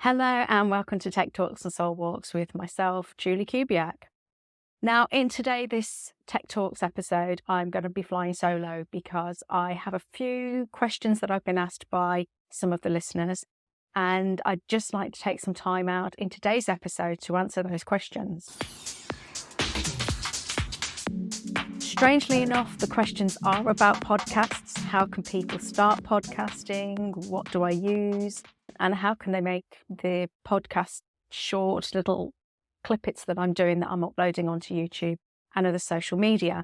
Hello and welcome to Tech Talks and Soul Walks with myself, Julie Kubiak. Now, in this Tech Talks episode, I'm going to be flying solo because I have a few questions that I've been asked by some of the listeners, and I'd just like to take some time out in today's episode to answer those questions. Strangely enough, the questions are about podcasts. How can people start podcasting? What do I use? And how can they make the podcast short little clippets that I'm doing that I'm uploading onto YouTube and other social media?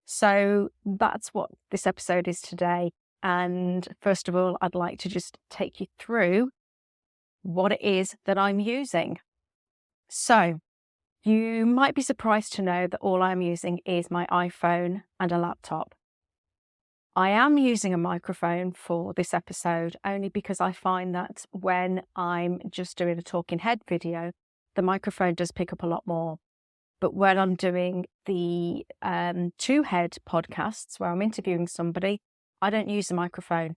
So that's what this episode is today. And first of all, I'd like to just take you through what it is that I'm using. So you might be surprised to know that all I'm using is my iPhone and a laptop. I am using a microphone for this episode only because I find that when I'm just doing a talking head video, the microphone does pick up a lot more. But when I'm doing the two-head podcasts where I'm interviewing somebody, I don't use the microphone.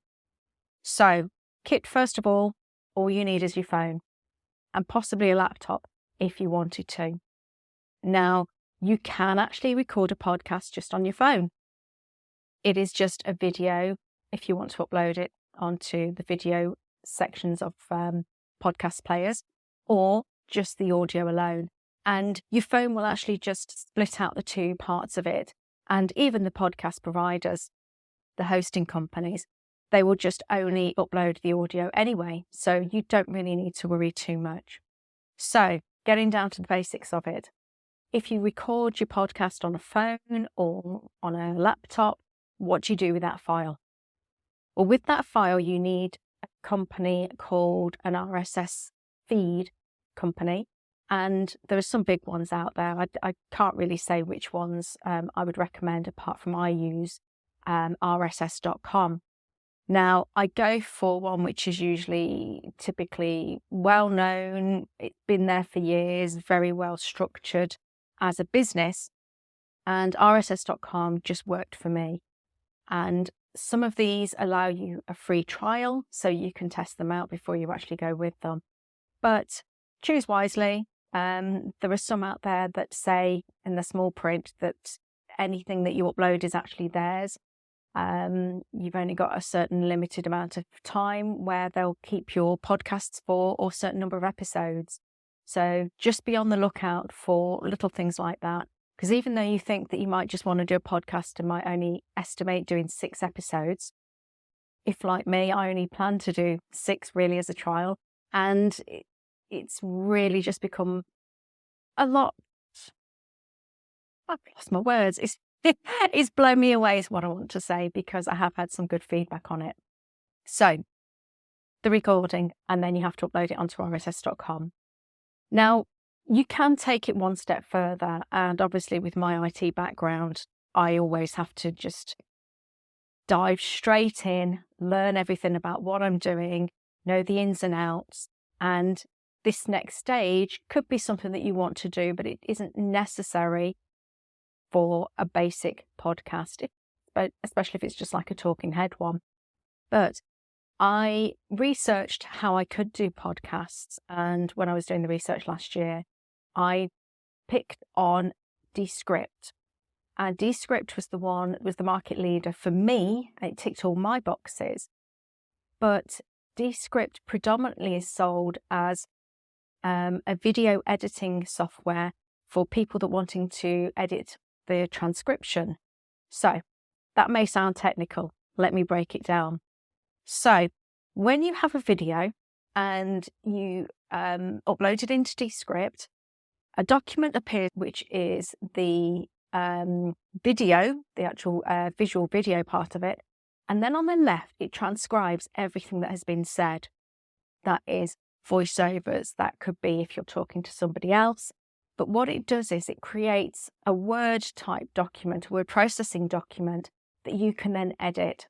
So, kit, first of all you need is your phone and possibly a laptop if you wanted to. Now, you can actually record a podcast just on your phone. It is just a video if you want to upload it onto the video sections of podcast players, or just the audio alone. And your phone will actually just split out the two parts of it. And even the podcast providers, the hosting companies, they will just only upload the audio anyway. So you don't really need to worry too much. So getting down to the basics of it. If you record your podcast on a phone or on a laptop, what do you do with that file? Well, with that file, you need a company called an RSS feed company. And there are some big ones out there. I can't really say which ones I would recommend apart from I use rss.com. Now, I go for one which is typically well known. It's been there for years, very well structured as a business. And rss.com just worked for me. And some of these allow you a free trial, so you can test them out before you actually go with them. But choose wisely. There are some out there that say in the small print that anything that you upload is actually theirs. You've only got a certain limited amount of time where they'll keep your podcasts for, or a certain number of episodes. So just be on the lookout for little things like that. Because even though you think that you might just want to do a podcast and might only estimate doing 6 episodes, if like me, I only plan to do 6 really as a trial, and it's really just become a lot. I've lost my words. It's blown me away is what I want to say, because I have had some good feedback on it. So the recording, and then you have to upload it onto rss.com. Now, you can take it one step further, and obviously with my IT background, I always have to just dive straight in, learn everything about what I'm doing, know the ins and outs, and this next stage could be something that you want to do, but it isn't necessary for a basic podcast, especially if it's just like a talking head one. But I researched how I could do podcasts, and when I was doing the research last year, I picked on Descript, and Descript was the market leader for me. It ticked all my boxes, but Descript predominantly is sold as a video editing software for people that wanting to edit the transcription. So that may sound technical. Let me break it down. So when you have a video and you upload it into Descript, a document appears which is the video, the actual visual video part of it. And then on the left, it transcribes everything that has been said. That is voiceovers. That could be if you're talking to somebody else. But what it does is it creates a word type document, a word processing document that you can then edit.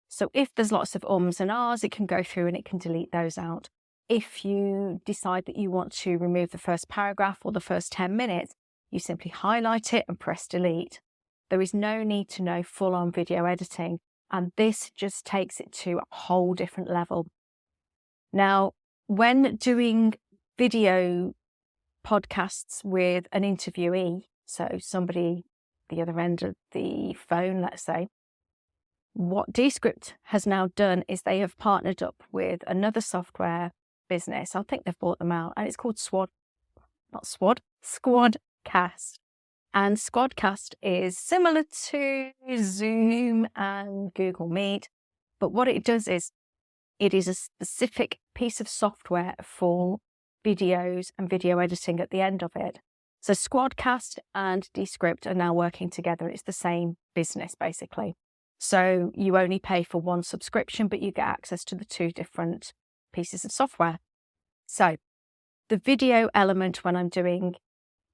So if there's lots of ums and ahs, it can go through and it can delete those out. If you decide that you want to remove the first paragraph or the first 10 minutes, you simply highlight it and press delete. There is no need to know full-on video editing, and this just takes it to a whole different level. Now, when doing video podcasts with an interviewee, so somebody the other end of the phone, let's say, what Descript has now done is they have partnered up with another software business. I think they've bought them out, and it's called SquadCast. And SquadCast is similar to Zoom and Google Meet, but what it does is it is a specific piece of software for videos and video editing at the end of it. So SquadCast and Descript are now working together. It's the same business, basically. So you only pay for one subscription, but you get access to the two different pieces of software. So the video element when I'm doing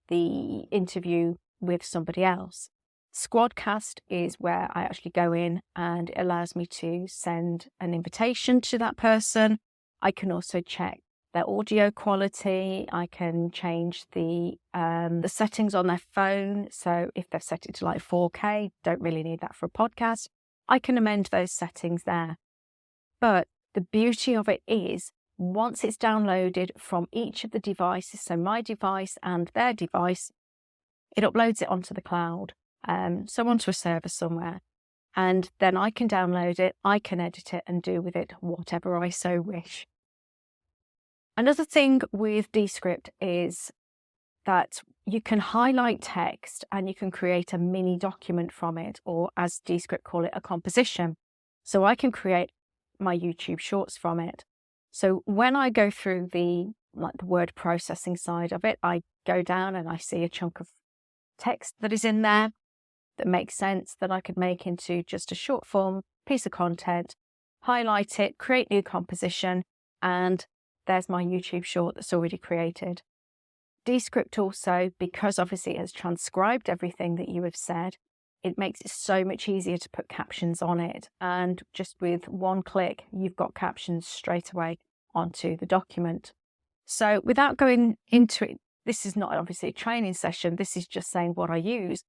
the interview with somebody else, SquadCast is where I actually go in and it allows me to send an invitation to that person. I can also check their audio quality. I can change the settings on their phone. So if they've set it to like 4K, don't really need that for a podcast, I can amend those settings there. But the beauty of it is once it's downloaded from each of the devices, so my device and their device, it uploads it onto the cloud, so onto a server somewhere. And then I can download it, I can edit it and do with it whatever I so wish. Another thing with Descript is that you can highlight text and you can create a mini document from it, or as Descript call it, a composition. So I can create my YouTube shorts from it. So when I go through the word processing side of it, I go down and I see a chunk of text that is in there that makes sense that I could make into just a short form piece of content, highlight it, create new composition, and there's my YouTube short that's already created. Descript also, because obviously it has transcribed everything that you have said, it makes it so much easier to put captions on it. And just with one click, you've got captions straight away onto the document. So without going into it, this is not obviously a training session. This is just saying what I use.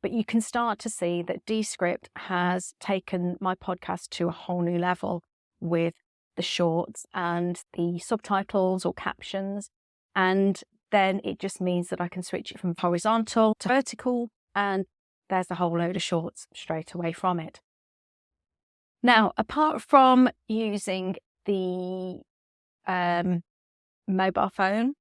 But you can start to see that Descript has taken my podcast to a whole new level with the shorts and the subtitles or captions. And then it just means that I can switch it from horizontal to vertical, and there's a whole load of shorts straight away from it. Now, apart from using the mobile phone,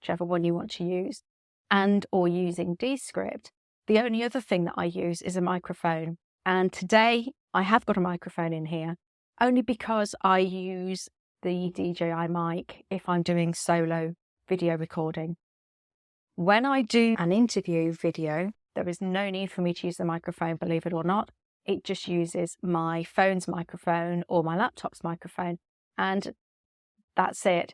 whichever one you want to use, and or using Descript, the only other thing that I use is a microphone. And today I have got a microphone in here only because I use the DJI mic if I'm doing solo video recording. When I do an interview video, there is no need for me to use the microphone, believe it or not. It just uses my phone's microphone or my laptop's microphone, and that's it.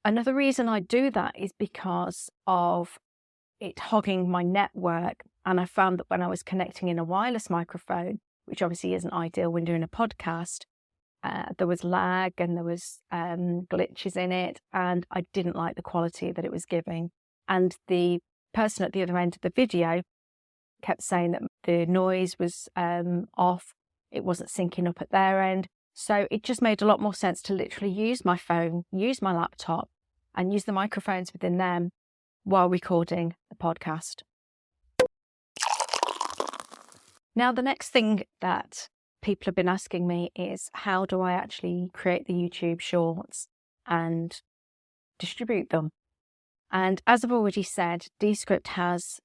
Another reason I do that is because of it hogging my network. And I found that when I was connecting in a wireless microphone, which obviously isn't ideal when doing a podcast, there was lag and there was glitches in it, and I didn't like the quality that it was giving. And the person at the other end of the video kept saying that the noise was off, it wasn't syncing up at their end. So it just made a lot more sense to literally use my phone, use my laptop, and use the microphones within them while recording the podcast. Now, the next thing that people have been asking me is, how do I actually create the YouTube shorts and distribute them? And as I've already said, Descript has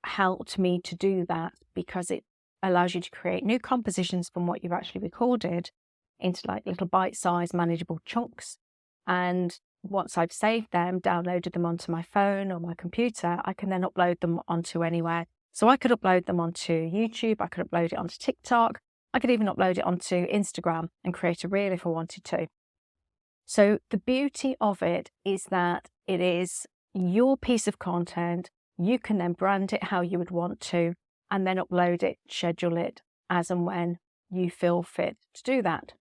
helped me to do that because it allows you to create new compositions from what you've actually recorded into like little bite-sized manageable chunks. And once I've saved them, downloaded them onto my phone or my computer, I can then upload them onto anywhere. So I could upload them onto YouTube, I could upload it onto TikTok, I could even upload it onto Instagram and create a reel if I wanted to. So the beauty of it is that it is your piece of content. You can then brand it how you would want to, and then upload it, schedule it as and when you feel fit to do that.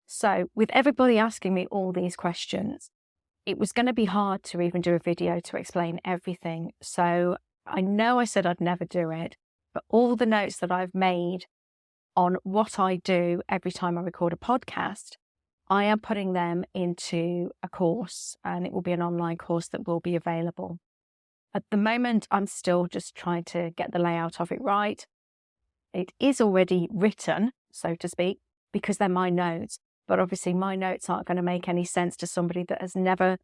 So with everybody asking me all these questions, it was going to be hard to even do a video to explain everything. So I know I said I'd never do it, but all the notes that I've made on what I do every time I record a podcast, I am putting them into a course, and it will be an online course that will be available. At the moment, I'm still just trying to get the layout of it right. It is already written, so to speak, because they're my notes. But obviously my notes aren't going to make any sense to somebody that has never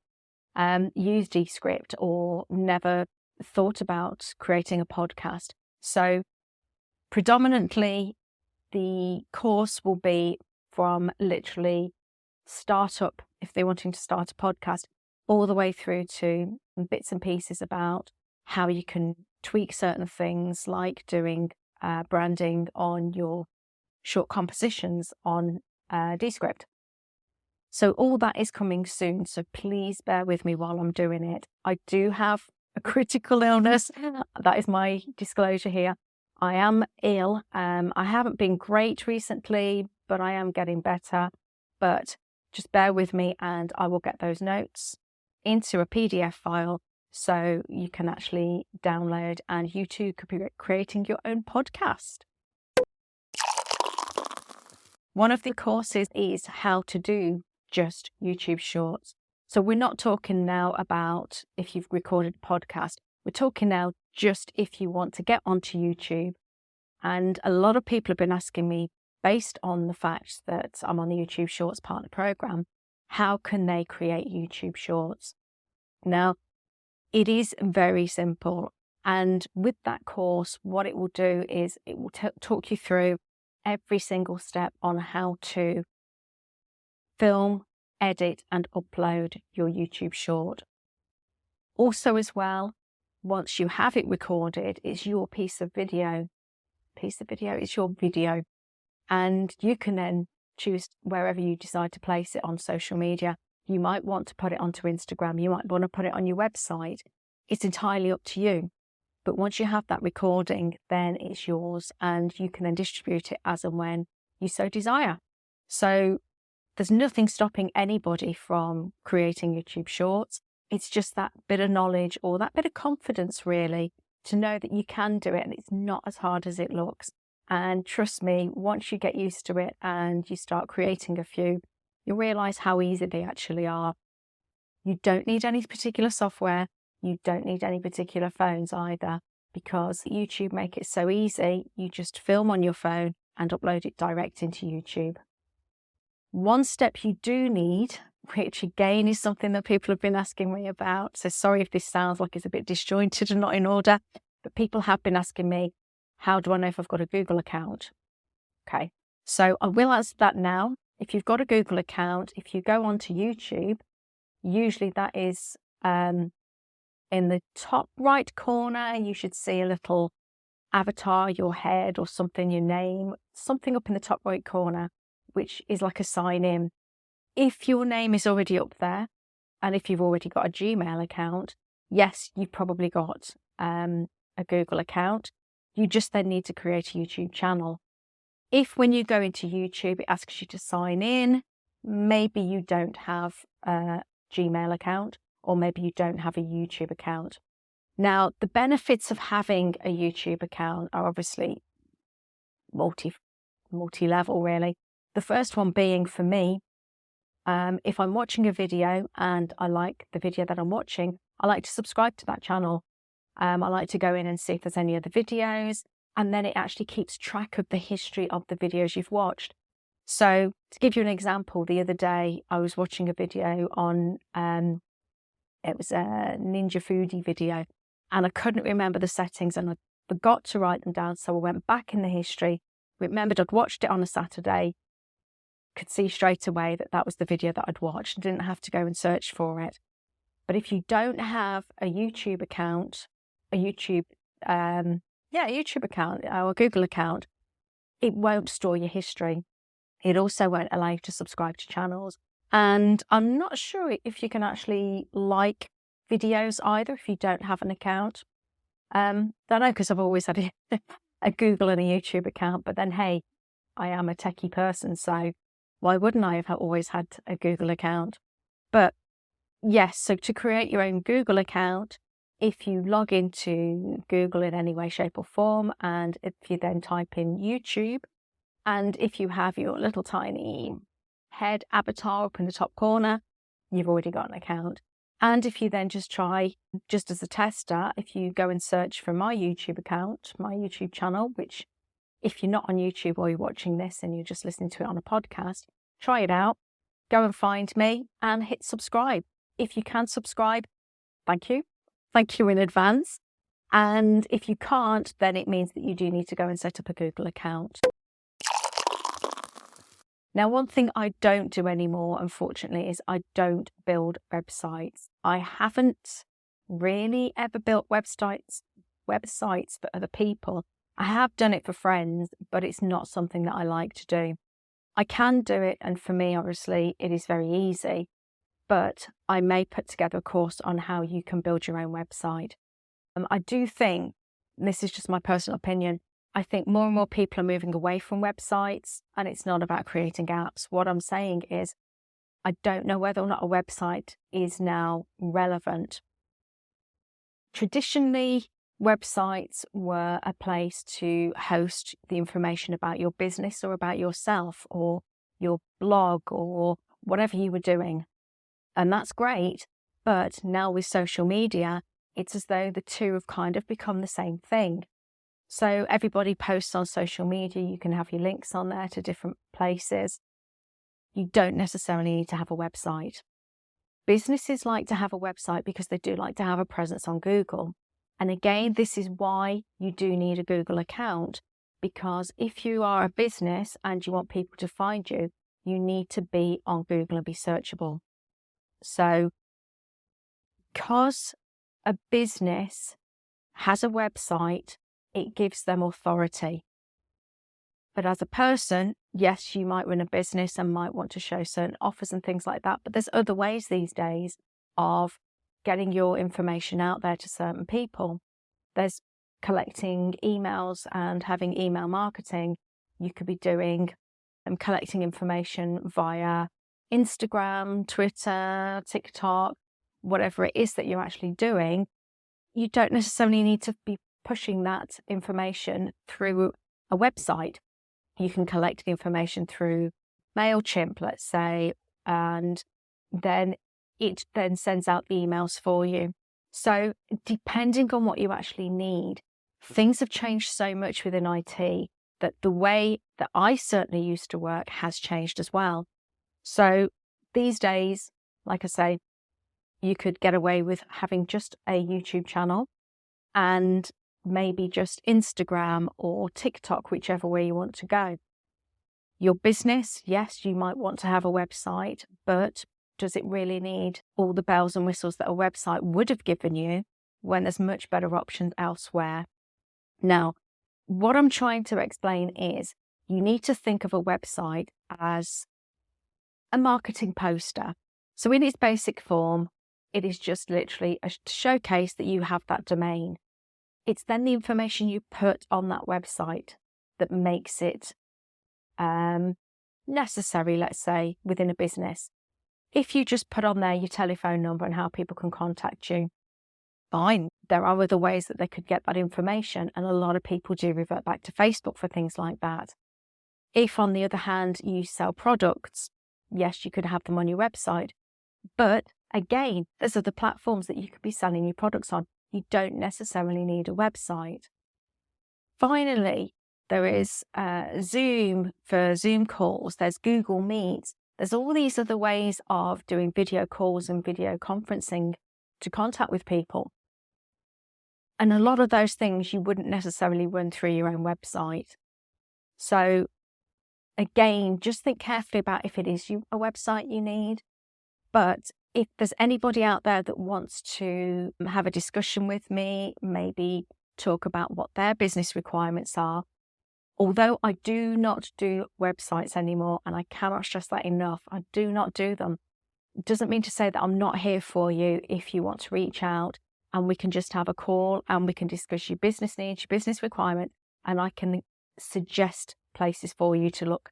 used Descript or never thought about creating a podcast. So predominantly the course will be from literally startup, if they're wanting to start a podcast, all the way through to bits and pieces about how you can tweak certain things, like doing branding on your short compositions on Descript. So all that is coming soon. So please bear with me while I'm doing it. I do have a critical illness. That is my disclosure here. I am ill. I haven't been great recently, but I am getting better. But just bear with me and I will get those notes into a PDF file so you can actually download, and you too could be creating your own podcast. One of the courses is how to do just YouTube Shorts. So we're not talking now about if you've recorded a podcast. We're talking now just if you want to get onto YouTube. And a lot of people have been asking me, based on the fact that I'm on the YouTube Shorts Partner Program, how can they create YouTube Shorts? Now, it is very simple. And with that course, what it will do is it will talk you through every single step on how to film, edit, and upload your YouTube short. Also as well, once you have it recorded, it's your piece of video. It's your video. And you can then choose wherever you decide to place it on social media. You might want to put it onto Instagram. You might want to put it on your website. It's entirely up to you. But once you have that recording, then it's yours, and you can then distribute it as and when you so desire. So there's nothing stopping anybody from creating YouTube Shorts. It's just that bit of knowledge or that bit of confidence, really, to know that you can do it and it's not as hard as it looks. And trust me, once you get used to it and you start creating a few, you'll realize how easy they actually are. You don't need any particular software. You don't need any particular phones either, because YouTube make it so easy. You just film on your phone and upload it direct into YouTube. One step you do need, which again is something that people have been asking me about. So sorry if this sounds like it's a bit disjointed and not in order, but people have been asking me, how do I know if I've got a Google account? Okay, so I will answer that now. If you've got a Google account, if you go onto YouTube, usually that is in the top right corner, you should see a little avatar, your head or something, your name, something up in the top right corner, which is like a sign in. If your name is already up there, and if you've already got a Gmail account, yes, you've probably got a Google account. You just then need to create a YouTube channel. If when you go into YouTube, it asks you to sign in, maybe you don't have a Gmail account, or maybe you don't have a YouTube account. Now, the benefits of having a YouTube account are obviously multi-level, really. The first one being, for me, if I'm watching a video and I like the video that I'm watching, I like to subscribe to that channel. I like to go in and see if there's any other videos, and then it actually keeps track of the history of the videos you've watched. So to give you an example, the other day I was watching a video on, it was a Ninja Foodie video, and I couldn't remember the settings and I forgot to write them down. So I went back in the history, remembered I'd watched it on a Saturday, could see straight away that that was the video that I'd watched and didn't have to go and search for it. But if you don't have a YouTube account, a YouTube account or a Google account, it won't store your history. It also won't allow you to subscribe to channels. And I'm not sure if you can actually like videos either if you don't have an account. Don't know, because I've always had a Google and a YouTube account, but then hey, I am a techie person, so why wouldn't I have always had a Google account? But yes, so to create your own Google account, if you log into Google in any way, shape or form, and if you then type in YouTube, and if you have your little tiny head avatar up in the top corner, you've already got an account. And if you then just try, just as a tester, if you go and search for my YouTube account, my YouTube channel, which if you're not on YouTube or you're watching this and you're just listening to it on a podcast, try it out, go and find me and hit subscribe. If you can subscribe, thank you. Thank you in advance. And if you can't, then it means that you do need to go and set up a Google account. Now, one thing I don't do anymore, unfortunately, is I don't build websites. I haven't really ever built websites for other people. I have done it for friends, but it's not something that I like to do. I can do it, and for me, obviously, it is very easy, but I may put together a course on how you can build your own website. I do think, this is just my personal opinion, I think more and more people are moving away from websites, and it's not about creating apps. What I'm saying is, I don't know whether or not a website is now relevant. Traditionally, websites were a place to host the information about your business or about yourself or your blog or whatever you were doing. And that's great. But now with social media, it's as though the two have kind of become the same thing. So everybody posts on social media. You can have your links on there to different places. You don't necessarily need to have a website. Businesses like to have a website because they do like to have a presence on Google. And again, this is why you do need a Google account, because if you are a business and you want people to find you, you need to be on Google and be searchable. So because a business has a website, it gives them authority. But as a person, yes, you might run a business and might want to show certain offers and things like that. But there's other ways these days of getting your information out there to certain people. There's collecting emails and having email marketing. You could be doing collecting information via Instagram, Twitter, TikTok, whatever it is that you're actually doing. You don't necessarily need to be pushing that information through a website. You can collect the information through MailChimp, let's say, and then it then sends out the emails for you. So depending on what you actually need, things have changed so much within IT that the way that I certainly used to work has changed as well. So these days, like I say, you could get away with having just a YouTube channel and maybe just Instagram or TikTok, whichever way you want to go. Your business, yes, you might want to have a website, but does it really need all the bells and whistles that a website would have given you when there's much better options elsewhere? Now, what I'm trying to explain is you need to think of a website as a marketing poster. So in its basic form, it is just literally a showcase that you have that domain. It's then the information you put on that website that makes it necessary, let's say, within a business. If you just put on there your telephone number and how people can contact you, fine. There are other ways that they could get that information, and a lot of people do revert back to Facebook for things like that. If, on the other hand, you sell products, yes, you could have them on your website, but again, there's other platforms that you could be selling your products on. You don't necessarily need a website. Finally, there is Zoom for Zoom calls. There's Google Meet. There's all these other ways of doing video calls and video conferencing to contact with people. And a lot of those things you wouldn't necessarily run through your own website. So again, just think carefully about if it is a website you need. But if there's anybody out there that wants to have a discussion with me, maybe talk about what their business requirements are, although I do not do websites anymore, and I cannot stress that enough, I do not do them. It doesn't mean to say that I'm not here for you if you want to reach out and we can just have a call and we can discuss your business needs, your business requirement, and I can suggest places for you to look,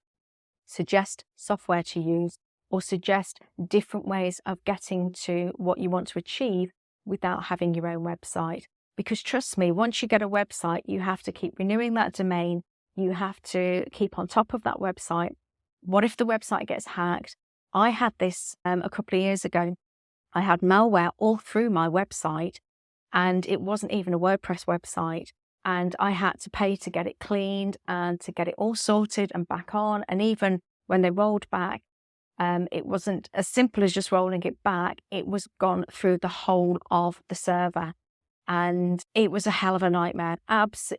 suggest software to use, or suggest different ways of getting to what you want to achieve without having your own website. Because trust me, once you get a website, you have to keep renewing that domain. You have to keep on top of that website. What if the website gets hacked? I had this a couple of years ago. I had malware all through my website, and it wasn't even a WordPress website. And I had to pay to get it cleaned and to get it all sorted and back on. And even when they rolled back, it wasn't as simple as just rolling it back. It was gone through the whole of the server. And it was a hell of a nightmare.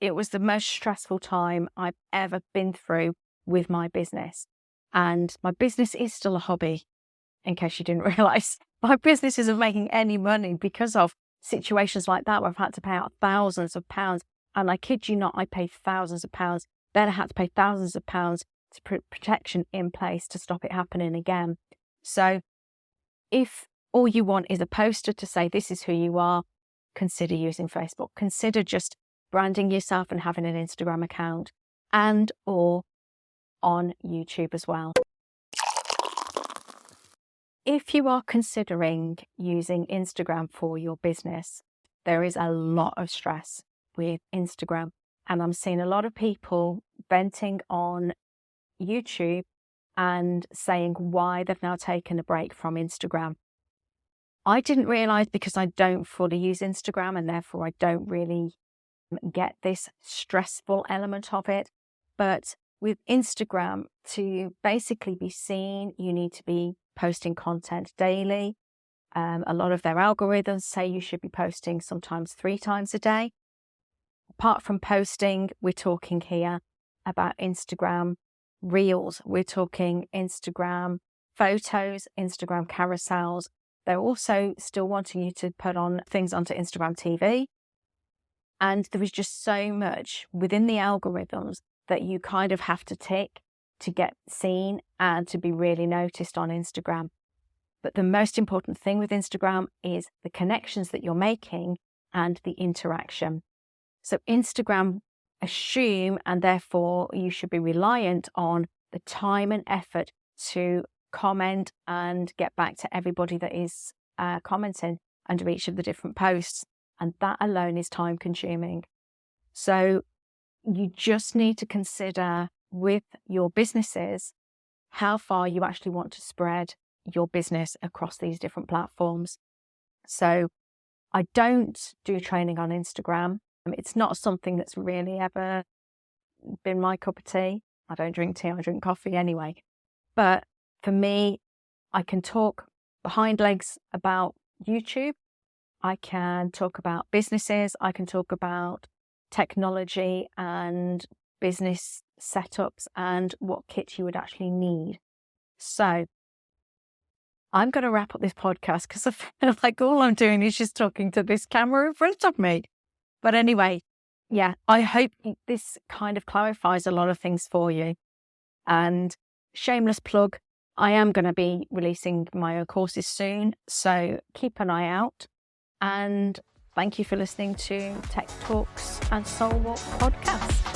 It was the most stressful time I've ever been through with my business. And my business is still a hobby, in case you didn't realize. My business isn't making any money because of situations like that where I've had to pay out thousands of pounds. And I kid you not, I paid thousands of pounds. Then I had to pay thousands of pounds to put protection in place to stop it happening again. So if all you want is a poster to say this is who you are, consider using Facebook. Consider just branding yourself and having an Instagram account, and or on YouTube as well. If you are considering using Instagram for your business, there is a lot of stress with Instagram. And I'm seeing a lot of people venting on YouTube and saying why they've now taken a break from Instagram. I didn't realize, because I don't fully use Instagram and therefore I don't really get this stressful element of it. But with Instagram, to basically be seen, you need to be posting content daily. A lot of their algorithms say you should be posting sometimes 3 times a day. Apart from posting, we're talking here about Instagram Reels. We're talking Instagram photos, Instagram carousels. They're also still wanting you to put on things onto Instagram TV. And there is just so much within the algorithms that you kind of have to tick to get seen and to be really noticed on Instagram. But the most important thing with Instagram is the connections that you're making and the interaction. So Instagram assume, and therefore you should be reliant on the time and effort to comment and get back to everybody that is commenting under each of the different posts. And that alone is time consuming. So you just need to consider with your businesses how far you actually want to spread your business across these different platforms. So I don't do training on Instagram. It's not something that's really ever been my cup of tea. I don't drink tea, I drink coffee anyway. But for me, I can talk behind legs about YouTube. I can talk about businesses. I can talk about technology and business setups and what kit you would actually need. So I'm going to wrap up this podcast because I feel like all I'm doing is just talking to this camera in front of me. But anyway, yeah, I hope this kind of clarifies a lot of things for you. And shameless plug, I am going to be releasing my own courses soon, so keep an eye out. And thank you for listening to Tech Talks and Soul Walk podcast.